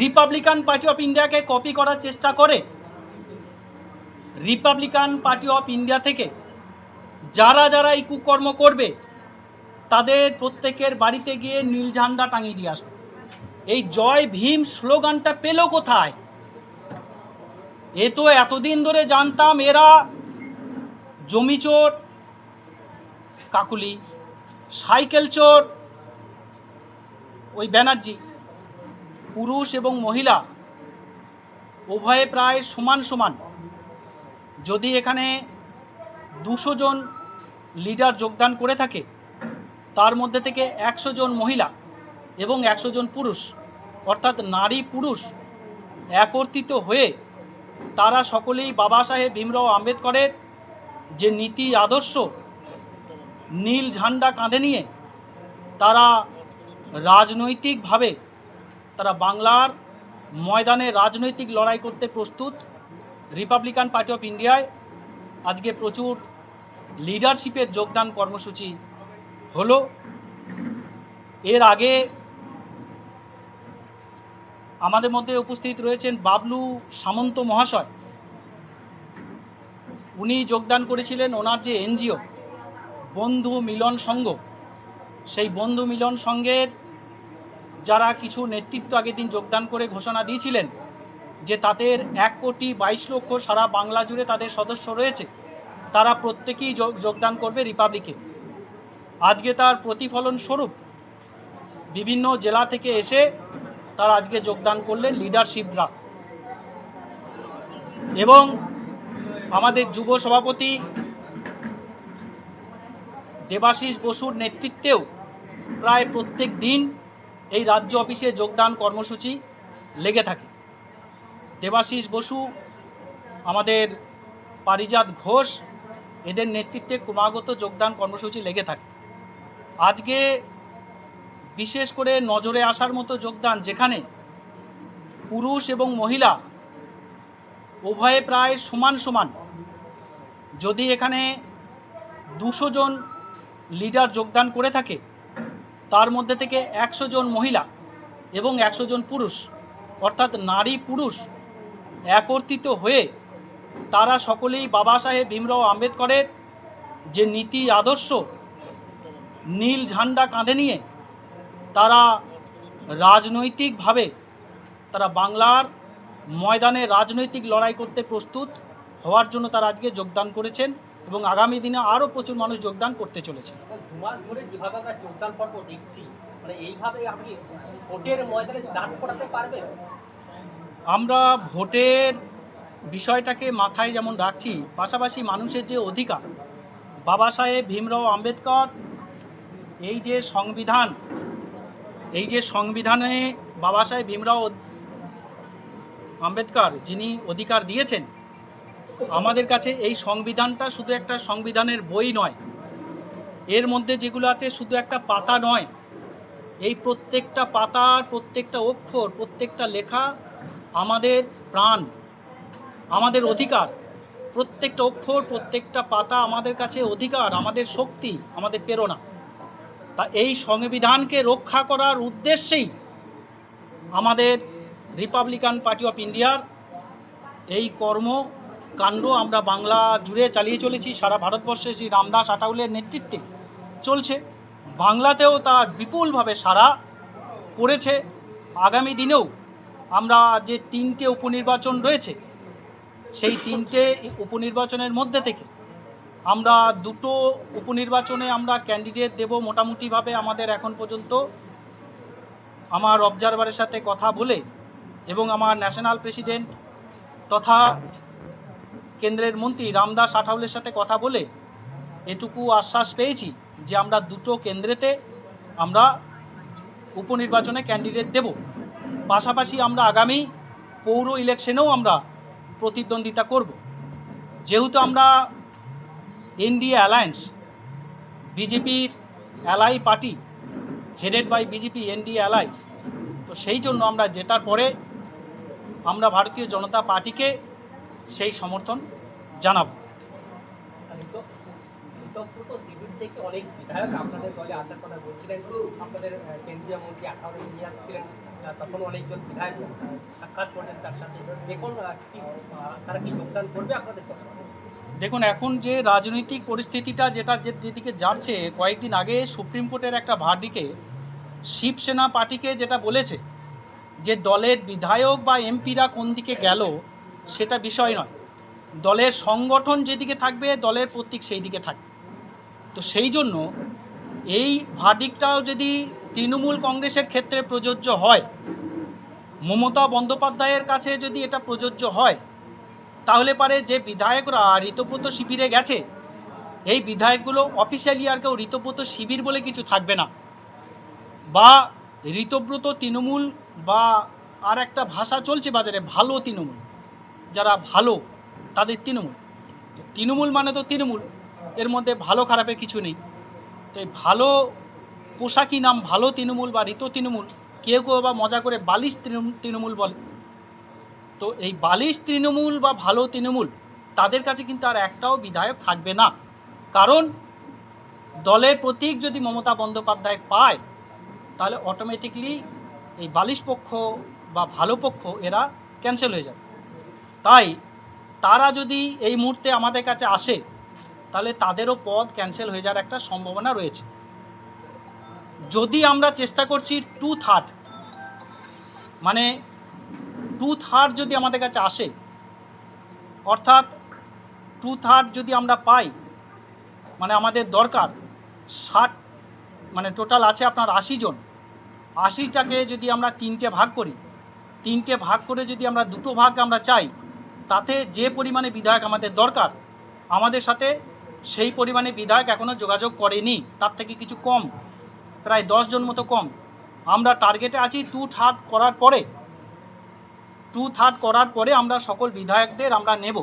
Republican party of ইন্ডিয়াকে copy করার চেষ্টা করে। রিপাবলিকান পার্টি অফ ইন্ডিয়া থেকে যারা যারা এই কুকর্ম করবে তাদের প্রত্যেকের বাড়িতে গিয়ে নীল ঝান্ডা টাঙিয়ে দিয়ে আসবে। এই জয় ভীম স্লোগানটা পেল কোথায়? এ তো এতদিন ধরে জানতাম এরা জমিচোর কাকুলি, সাইকেল চোর ওই ব্যানার্জি, পুরুষ এবং মহিলা উভয়ে প্রায় সমান সমান। যদি এখানে 200 জন লিডার যোগদান করে থাকে, তার মধ্যে থেকে 100 জন মহিলা এবং 100 জন পুরুষ, অর্থাৎ নারী পুরুষ একত্রিত হয়ে তারা সকলেই বাবা সাহেব ভীমরাও আম্বেদকরের যে নীতি আদর্শ নীল ঝান্ডা কাঁধে নিয়ে তারা রাজনৈতিকভাবে তারা বাংলার ময়দানে রাজনৈতিক লড়াই করতে প্রস্তুত। রিপাবলিকান পার্টি অফ ইন্ডিয়ায় আজকে প্রচুর লিডারশিপের যোগদান কর্মসূচি হলো। এর আগে আমাদের মধ্যে উপস্থিত রয়েছেন বাবলু সামন্ত মহাশয়। উনি যোগদান করেছিলেন ওনার যে এনজিও বন্ধু মিলন সংঘ, সেই বন্ধু মিলন সংঘের যারা কিছু নেতৃত্ব আগের দিন যোগদান করে ঘোষণা দিয়েছিলেন যে তাদের 1,22,00,000 সারা বাংলা জুড়ে তাদের সদস্য রয়েছে, তারা প্রত্যেকেই যোগদান করবে রিপাবলিকে। আজকে তার প্রতিফলন স্বরূপ বিভিন্ন জেলা থেকে এসে তারা আজকে যোগদান করলেন লিডারশিপরা। এবং আমাদের যুব সভাপতি দেবাশিস বসুর নেতৃত্বেও প্রায় প্রত্যেক দিন এই রাজ্য অফিসে যোগদান কর্মসূচি লেগে থাকে। দেবাশিস বসু, আমাদের পারিজাত ঘোষ, এদের নেতৃত্বে ক্রমাগত যোগদান কর্মসূচি লেগে থাকে। আজকে বিশেষ করে নজরে আসার মতো যোগদান, যেখানে পুরুষ এবং মহিলা উভয়ে প্রায় সমান সমান। যদি এখানে 200 জন লিডার যোগদান করে থাকে, তার মধ্যে থেকে 100 জন মহিলা এবং 100 জন পুরুষ, অর্থাৎ নারী পুরুষ একত্রিত হয়ে তারা সকলেই বাবা সাহেব ভীমরাও আম্বেদকরের যে নীতি আদর্শ নীল ঝান্ডা কাঁধে নিয়ে তারা রাজনৈতিকভাবে তারা বাংলার ময়দানে রাজনৈতিক লড়াই করতে প্রস্তুত হওয়ার জন্য তারা আজকে যোগদান করেছেন এবং আগামী দিনে আরও প্রচুর মানুষ যোগদান করতে চলেছে। 2 মাস ধরে যেভাবে আমরা যোগদান পর্ব দেখছি, মানে এইভাবে আপনি ভোটের ময়দানে স্টার্ট করাতে পারবেন? আমরা ভোটের বিষয়টাকে মাথায় যেমন রাখছি, পাশাপাশি মানুষের যে অধিকার, বাবা সাহেব ভীমরাও আম্বেদকর এই যে সংবিধানে বাবা সাহেব ভীমরাও আম্বেদকর যিনি অধিকার দিয়েছেন আমাদের কাছে, এই সংবিধানটা শুধু একটা সংবিধানের বই নয়, এর মধ্যে যেগুলো আছে শুধু একটা পাতা নয়, এই প্রত্যেকটা পাতার প্রত্যেকটা অক্ষর, প্রত্যেকটা লেখা আমাদের প্রাণ, আমাদের অধিকার। প্রত্যেকটা অক্ষর, প্রত্যেকটা পাতা আমাদের কাছে অধিকার, আমাদের শক্তি, আমাদের প্রেরণা। তা এই সংবিধানকে রক্ষা করার উদ্দেশ্যেই আমাদের রিপাবলিকান পার্টি অফ ইন্ডিয়ার এই কর্মকাণ্ড আমরা বাংলা জুড়ে চালিয়ে চলেছি। সারা ভারতবর্ষে শ্রী রামদাস আঠাউলের নেতৃত্বে চলছে, বাংলাতেও তার বিপুলভাবে সাড়া পড়েছে। আগামী দিনেও আমরা যে 3টে উপনির্বাচন রয়েছে, সেই 3টে উপনির্বাচনের মধ্যে থেকে আমরা 2টো উপনির্বাচনে আমরা ক্যান্ডিডেট দেব মোটামুটিভাবে। আমাদের এখন পর্যন্ত আমার অবজারভারের সাথে কথা বলে এবং আমার ন্যাশনাল প্রেসিডেন্ট তথা কেন্দ্রের মন্ত্রী রামদাস আঠাউলের সাথে কথা বলে এটুকু আশ্বাস পেয়েছি যে আমরা 2টো কেন্দ্রেতে আমরা উপনির্বাচনে ক্যান্ডিডেট দেব। পাশাপাশি আমরা আগামী পৌর ইলেকশনেও আমরা প্রতিদ্বন্দ্বিতা করব। যেহেতু আমরা এনডিএ অ্যালায়েন্স, বিজেপির ally party, headed by BJP NDA ally, তো সেই জন্য আমরা জেতার পরে আমরা ভারতীয় জনতা পার্টিকে সেই সমর্থন জানাবো। শিবির থেকে অনেক বিধায়ক আপনাদের দলে আসার কথা বলছিলেন, আপনাদের কেন্দ্রীয় মন্ত্রী আঠাউলে নিয়ে আসছিলেন, তখন অনেকজন বিধায়ক সাক্ষাৎ করলেন তার সাথে। দেখুন তারা কি যোগদান করবে আপনাদের দলে? দেখুন, এখন যে রাজনৈতিক পরিস্থিতিটা যেদিকে যাচ্ছে, কয়েকদিন আগে সুপ্রিম কোর্টের একটা ভার্ডিকে শিবসেনা পার্টিকে যেটা বলেছে যে দলের বিধায়ক বা এমপিরা কোন দিকে গেল সেটা বিষয় নয়, দলের সংগঠন যেদিকে থাকবে দলের প্রতীক সেই দিকে থাকবে। তো সেই জন্য এই ভার্ডিকটাও যদি তৃণমূল কংগ্রেসের ক্ষেত্রে প্রযোজ্য হয়, মমতা বন্দ্যোপাধ্যায়ের কাছে যদি এটা প্রযোজ্য হয়, তাহলে পারে যে বিধায়করা ঋতব্রত শিবিরে গেছে এই বিধায়কগুলো অফিসিয়ালি আর কেউ ঋতব্রত শিবির বলে কিছু থাকবে না, বা ঋতব্রত তৃণমূল, বা আর একটা ভাষা চলছে বাজারে ভালো তৃণমূল, যারা ভালো তাদের তৃণমূল। তো তৃণমূল মানে তো তৃণমূল, এর মধ্যে ভালো খারাপের কিছু নেই। তো এই ভালো পোশাকি নাম ভালো তৃণমূল বা ঋত তৃণমূল, কেউ কেউ বা মজা করে বালিশ তৃণমূল বলে। তো এই বালিশ তৃণমূল বা ভালো তৃণমূল তাদের কাছে কিন্তু আর একটাও বিধায়ক থাকবে না, কারণ দলের প্রতীক যদি মমতা বন্দ্যোপাধ্যায় পায় তাহলে অটোমেটিকলি এই বালিশ পক্ষ বা ভালো পক্ষ এরা ক্যান্সেল হয়ে যাবে। তাই তারা যদি এই মুহূর্তে আমাদের কাছে আসে তাহলে তাদেরও পদ ক্যান্সেল হয়ে যাওয়ার একটা সম্ভাবনা রয়েছে। যদি আমরা চেষ্টা করছি 2/3, মানে 2/3 যদি আমাদের কাছে আসে, অর্থাৎ 2/3 যদি আমরা পাই, মানে আমাদের দরকার 60, মানে টোটাল আছে আপনার 80 জন, 80টাকে যদি আমরা 3টে ভাগ করি, 3টে ভাগ করে যদি আমরা 2টো ভাগ আমরা চাই, তাতে যে পরিমাণে বিধায়ক আমাদের দরকার আমাদের সাথে সেই পরিমাণে বিধায়ক এখনও যোগাযোগ করেনি, তার থেকে কিছু কম, প্রায় 10 জন মতো কম। আমরা টার্গেটে আছি 2/3 করার পরে আমরা সকল বিধায়কদের আমরা নেব।